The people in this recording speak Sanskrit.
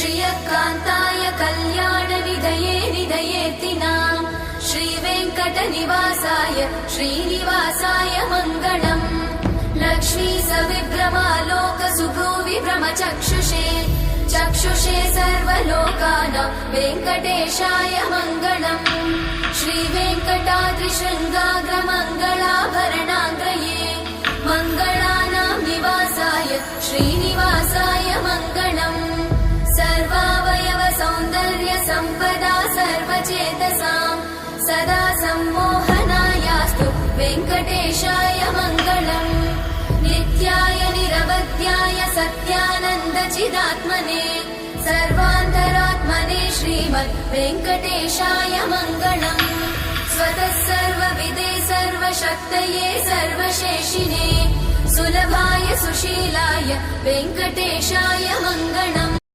श्रियकान्ताय कल्याणनिधये निधयेतिनाम् श्रीवेङ्कटनिवासाय श्रीनिवासाय मङ्गलम् लक्ष्मी सविभ्रमालोकसुभ्रूविभ्रमचक्षुषे चक्षुषे सर्वलोकानां वेङ्कटेशाय मङ्गलम् श्रीवेङ्कटाद्रिशृङ्गाग्रमङ्गलाभरणाङ्गये मङ्गलानां निवासाय श्रीनिवासाय मङ्गलम् सर्वावयव सौन्दर्य सम्पदा सर्वचेतसां सदा सम्मोहनायास्तु वेङ्कटेशाय मङ्गलम् नित्याय निरवध्याय सत्यानन्दचिदात्मने सर्वान्तरात्मने श्रीमद् वेङ्कटेशाय मङ्गलम् स्वतः सर्वविदे सर्वशक्तये सर्वशेषिने सुलभाय सुशीलाय वेङ्कटेशाय मङ्गलम्